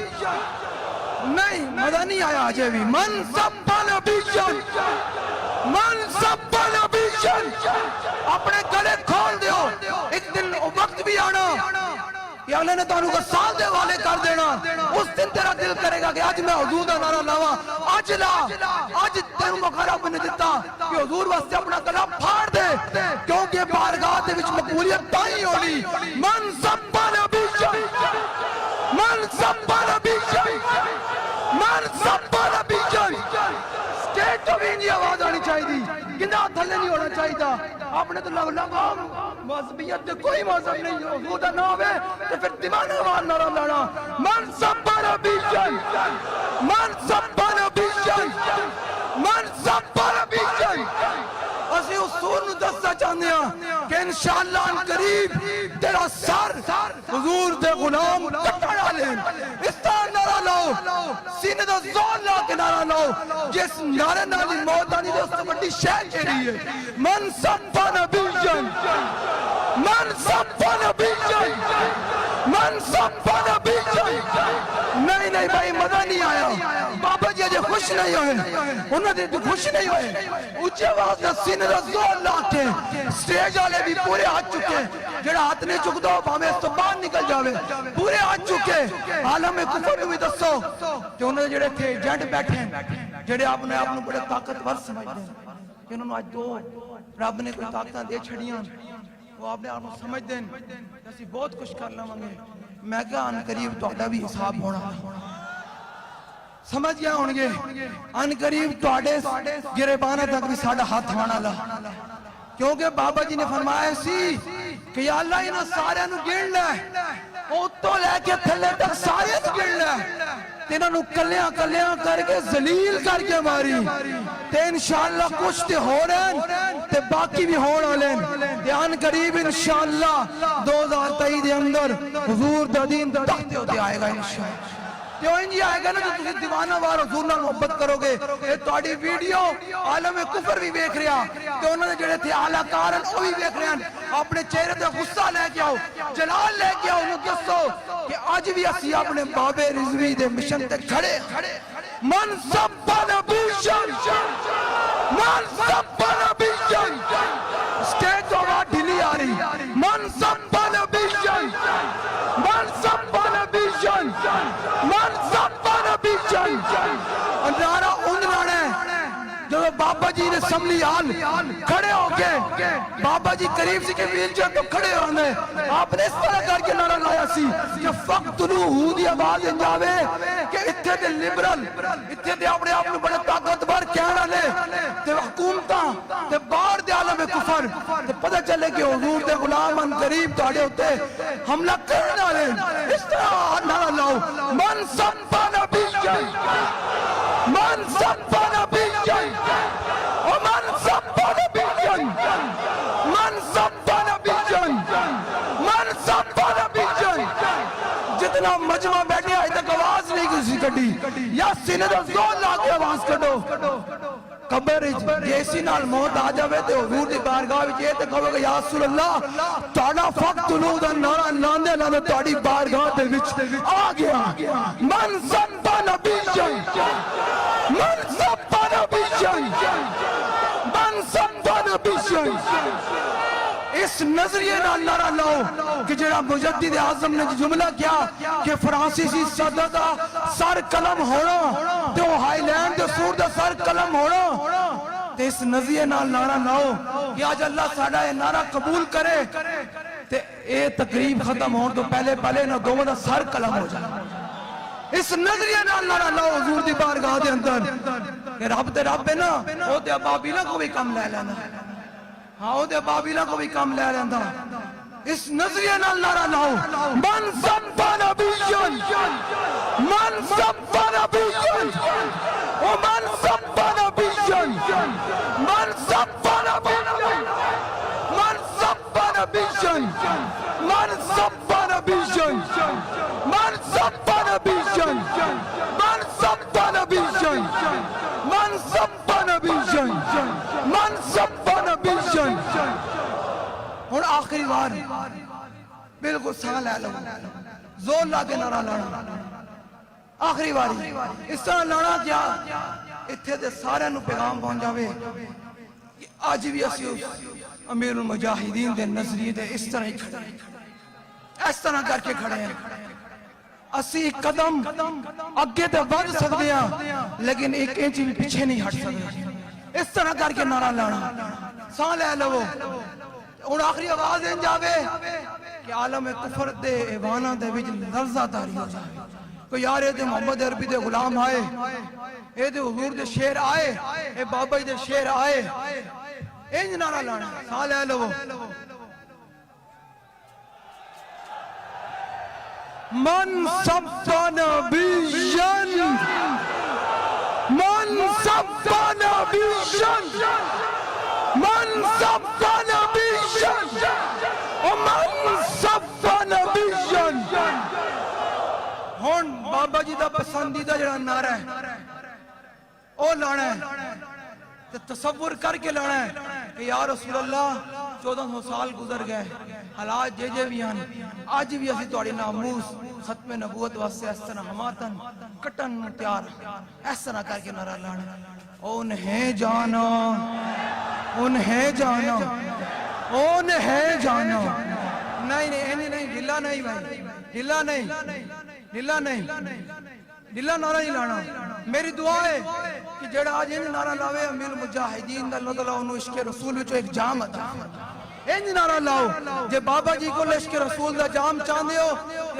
نہیں مزہ نہیں آیا آجے بھی. من سب نبیًا, من سب نبیًا, اپنے گلے کھول دیو. ایک دن وقت بھی آنا کہ اللہ نے تانوں غسال دے والے کر دینا. اس دن تیرا دل کرے گا کہ آج میں حضور دا نعرہ لاواں. آج لا, آج تینوں موقع رب نے دتا کہ حضور واسطے اپنا گلا پھاڑ دے, کیونکہ بارگاہ دے وچ مقبولیت تائیں ہونی. من سب نبیًا, من سب نبیًا, من سب نبیًا. سٹیج تو بھی انجی آواز آنی چاہیے, گناہ تھلے نہیں ہونا چاہیے. آپ نے تو لگا مذہبیت دے کوئی مذہب نہیں ہو, حضور دا نام ہے تو پھر دیوانہ وار نعرہ لانا. من سب نبیًا, من سب نبیًا, من سب نبیًا. اسی اس سور نو دسنا چاہتے ہیں کہ انشاءاللہ ان قریب تیرا سر حضور دے غلام کٹڑ والے. اس طرح نعرہ لاؤ, سینے دا زور لا کے نعرہ لاؤ. جس نعرے نالی موت آنی دے اس سے بڑی شے کہڑی ہے. من سب نبیًا, من سب نبیًا, من سب نبیًا. نہیں نہیں بھائی مزہ نہیں آیا. بابا جی اجے خوش نہیں ہوئے, انہوں نے خوش نہیں ہوئے. اونچے آواز نال سینے دا زور لا کے سٹیج والے بھی پورے ہاتھ چکے. جڑا ہاتھ نہیں چک دو بھاویں اس تو باہر نکل جاوے. پورے ہاتھ چکے. عالم کفر بھی دسو کہ انہوں نے جڑے تھے ایجنٹ بیٹھے ہیں جڑے اپنے آپ کو بڑے طاقتور سمجھتے ہیں کہ انہوں نے آج دو رب نے کوئی طاقتاں دے چھڑیاں, وہ اپنے آپ کو سمجھتے ہیں اسی بہت کچھ کر لواں گے. میں کہا ان قریب تہاڈا بھی حساب ہونا سمجھ گیا ہون گے ان قریب تہاڈے گریبانہ تک بھی ساڈا ہاتھ آنا لا کیونکہ بابا جی نے فرمایا سی کہ یا اللہ انہاں سارے نو گن لے اوتوں لے کے تھلے تک سارے نو گن لے تے انہاں نو کلیاں کلیاں کر کے ذلیل کر کے ماری تے انشاءاللہ کچھ تے ہو رہے تے باقی بھی ہون والے تے ان قریب انشاءاللہ 2023 دے اندر حضور دا دین تخت تے آئے گا انشاءاللہ کیوں انجی آئے گا نا جو تسی دیوانہ وار حضور نال محبت کرو گے اے تہاڈی ویڈیو عالم کفر بھی ویکھ رہا تے انہاں دے جڑے تھے اعلی کار ہیں او بھی ویکھ رہے ہیں اپنے چہرے تے غصہ لے کے آؤ جلال لے کے آؤ انہوں دسو کہ اج بھی اسی اپنے بابے رضوی دے مشن تے کھڑے من سب نبی شن من سب نبی شن سٹیج تو آواز ڈھیلی آ رہی من سب نبی شن من سب نبی شن من سب نبی شن نعرہ ان لانا ہے جو بابا جی نے سملی حال کھڑے ہو کے بابا جی قریب سے کے ویل چیئر تو کھڑے ہونے آپ نے اس طرح کر کے نعرہ لایا سی کہ فقتلوہ دی آواز انجاوے کہ اتھے دے لبرل اتھے دے اپنے آپ میں بڑے طاقتور کہنا لے تے حکومتاں تے باہر دے عالم کفر تے پتہ چلے کہ حضور دے غلام ان قریب تاڑے ہوتے حملہ کرنا لے اس طرح نعرہ لاؤ من سب نبی شن من سب نبی شن ومن سب نبی شن من سب نبی شن من سب نبی شن جتنا مجمع بیٹھے آئے تک آواز نہیں کسی کٹی یا سینے دا زور لا کے آواز کٹو قبر جیسی نال موت آ جاوے تے حضور دی بارگاہ وچ اے تے کہو گے یا رسول اللہ تہاڈا فقتلوہ دا نعرہ لاندے لاندے تہاڈی بارگاہ دے وچ آ گیا من سب نبی شن من سب نبی شن من سب نبی شن اس نظریے نال نعرہ لاؤ کہ جڑا مجدد اعظم نے جملہ کیا کہ فرانسیسی صدر دا سر قلم ہونا تے وہ ہائی لینڈ دے سور دا سر قلم ہونا تے اس نظریے نال نعرہ لاؤ کہ آج اللہ ساڈا یہ نعرہ قبول کرے تے اے تقریب ختم ہون تو پہلے نہ دوواں دا سر قلم ہو جائے اس نظریے نال نعرہ لاؤ حضور دی بارگاہ دے اندر کہ رب تے رب ہے نا او تے ابابیلا کو بھی کم لے لینا ہاں وہ بابیلا کو بھی کام لے رہا تھا اس نظریے نال نعرہ لاؤ من سب نبی شن من سب نبی شن ومن سب نبی شن من سب نبی شن من سب نبی شن من سب نبی شن من سب نبی شن من سب نبی شن من سب نبی شن من سب نبی شن اور آخری بار بالکل سا لے لو زور لا کے نعرہ لانا آخری باری اس طرح لانا کیا اتھے دے سارے نو پیغام پہنچ جاوے کہ آج بھی اسی امیر المجاہدین دے نظریے دے اس طرح ہی کھڑے اس طرح کر کے کھڑے ہیں اسی قدم اگے تے بڑھ سکتے ہیں لیکن ایک انچ بھی پیچھے نہیں ہٹ سکتے اس طرح کر کے نعرہ لانا سا لے لو اور آخری آواز ان جاوے کہ عالم کفر دے ایوانہ دے وچ لرزہ داری ہو جائے کوئی یار اے دے محمد عربی دے غلام آئے اے دے حضور دے شیر آئے اے بابا دے شیر آئے انج نعرہ لانا سا لے لو من سب نبیًا من سب نبیًا من سب نبیًا ومن سب نبیًا ہون بابا جی دا پسندیدہ جڑا نعرہ ہے او لانا ہے تصور کر کے لانا ہے کہ یا رسول اللہ 1400 سال گزر گئے حالات جے بھی ہیں آج بھی اسی توڑی ناموس ختم نبوت واسطے اس طرح ہماتن کٹن تیار اس طرح کر کے نعرہ لانا انہیں جانا انہیں جانا انہیں جانا نہیں ہلا نہیں بھائی ہلا نہیں ہلا نہیں ہلا نعرہ نہیں لانا میری دعا ہے کہ جڑا آج انہیں نعرہ لاوے امیر مجاہدین دا اللہ تعالیٰ انہوں عشق رسول وچو ایک جام عطا انہیں نعرہ لاؤ جے بابا جی کو عشق رسول دا جام چاندے ہو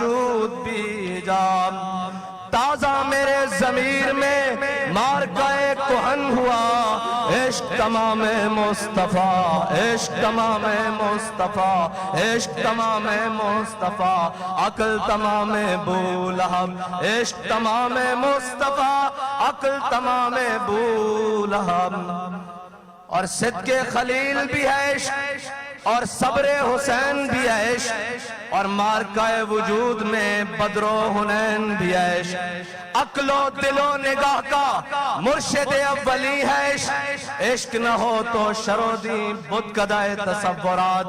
سجود بھی حجاب تازہ میرے ضمیر میں مارکہ کہن ہوا عشق تمام مصطفیٰ عشق تمام مصطفیٰ عشق تمام مصطفیٰ عقل تمام ابو لہب عشق تمام مصطفیٰ عقل تمام ابو لہب اور صدق خلیل بھی ہے عشق اور صبر حسین بھی ہے عشق اور مارکہ وجود میں بدر و حنین بھی ہے عشق عقل و دل و نگاہ کا مرشد اولی ہے عشق عشق نہ ہو تو شرودی بت کدائے تصورات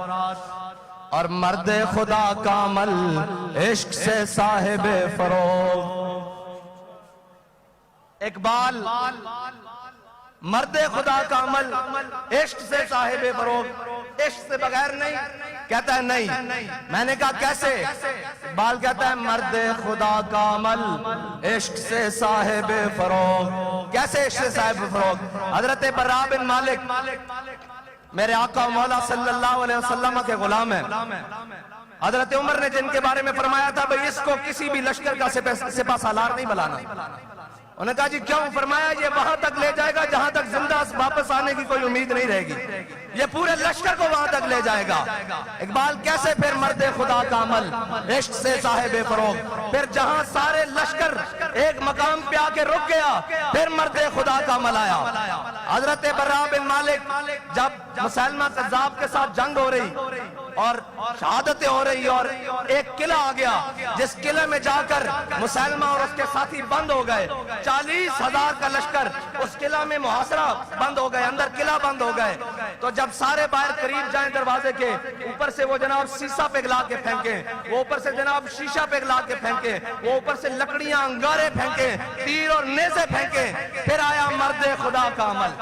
اور مرد خدا کا عمل عشق سے صاحب فروغ اقبال مرد خدا کا عمل عشق سے صاحب فروغ عشق سے بغیر نہیں کہتا ہے نہیں میں نے کہا کیسے اقبال کہتا ہے مرد خدا کا عمل عشق سے صاحب فروغ کیسے عشق سے صاحب فروغ حضرت براء بن مالک میرے آقا مولا صلی اللہ علیہ وسلم کے غلام ہیں حضرت عمر نے جن کے بارے میں فرمایا تھا بھئی اس کو کسی بھی لشکر کا سپہ سالار نہیں بلانا انہوں نے کہا جی کیوں فرمایا یہ وہاں تک لے جائے گا جہاں تک زندہ واپس آنے کی کوئی امید نہیں رہے گی یہ پورے لشکر کو وہاں تک لے جائے گا اقبال کیسے پھر مرد خدا کا عمل عشق سے صاحب فروغ پھر جہاں سارے لشکر ایک مقام پہ آ کے رک گیا پھر مرد خدا کا عمل آیا حضرت براء بن مالک جب مسلمہ کذاب کے ساتھ جنگ ہو رہی اور شہادتیں ہو رہی اور ایک قلعہ آ گیا جس قلعے میں جا کر مسلمہ اور اس کے ساتھی بند ہو گئے 40,000 کا لشکر اس قلعہ میں محاصرہ بند ہو گئے اندر قلعہ بند ہو گئے تو جب سارے باہر قریب جائیں دروازے کے اوپر سے وہ جناب سیسا پگھلا کے پھینکیں وہ اوپر سے جناب شیشہ پگھلا کے پھینکیں وہ اوپر سے لکڑیاں انگارے پھینکیں تیر اور نیزے پھینکیں پھر آیا مرد خدا کا عمل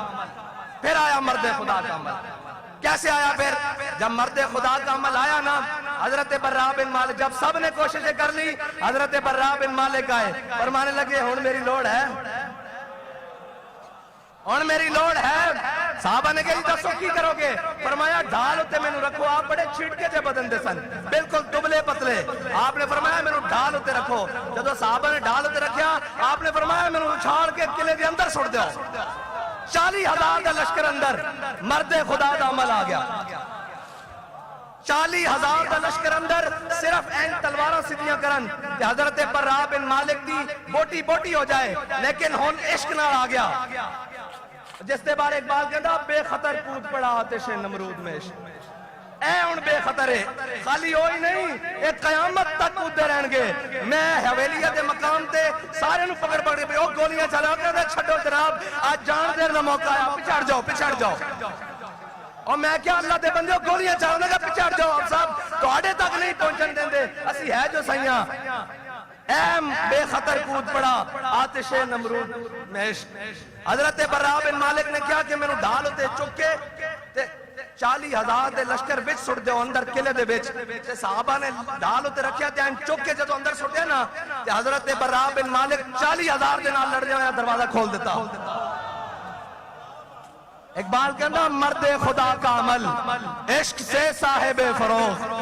پھر آیا مرد خدا کا عمل کیسے آیا پھر جب مرد خدا کا عمل آیا نا حضرت براء بن مالک جب سب نے کوششیں کر لی حضرت براء بن مالک آئے فرمانے لگے ہن میری لوڑ ہے ہن میری لوڑ ہے صحابہ نے کہا دسو کی کرو گے فرمایا ڈھال ہوتے میں رکھو آپ بڑے چھٹکے جے بدن دے سن بالکل دبلے پتلے آپ نے فرمایا میں ڈھال ہوتے رکھو جب صحابہ نے ڈھال ہوتے رکھیا آپ نے فرمایا میں اچھاڑ کے قلعے کے اندر سٹ دیو 40,000 کا لشکر اندر مرد خدا کا عمل آ گیا 40,000 کا لشکر اندر صرف این تلواراں سیدھیاں کرن کہ حضرت براء بن مالک دی بوٹی بوٹی ہو جائے لیکن ہن عشق نال آ گیا جس دے بارے اقبال کہندا بے خطر کود پڑا آتش نمرود میں عشق اے ہن بے خطر ہے خالی ہوئی نہیں ایک قیامت تک کودے رہن گے میں حویلیہ دے مقام تے سارے نو پکڑ پکڑ کے او گولیاں چلا کے چھڈو جناب آج جان دیر دا موقع ہے پچھڑ جاؤ اور میں کیا اللہ دے بندے گولیاں چلانے کا پچھڑ جاؤ آپ صاحب تواڈے تک نہیں پہنچن دیندے اسی ہے جو سیاں ایم بے خطر کود پڑا آتش نمرود میں عشق حضرت براء بن مالک نے کیا کہ میں ڈھال ہوتے چک کے 40,000 دے لشکر بچ سٹ دیو اندر قلعے دے بچ تے صحابہ نے ڈھال ہوتے رکھیا تے چک کے جدوں اندر سٹیا نا تے حضرت براء بن مالک 40,000 دے نال لڑ جایا دروازہ کھول دیتا اقبال کہندا مرد خدا کا عمل عشق سے صاحب فروغ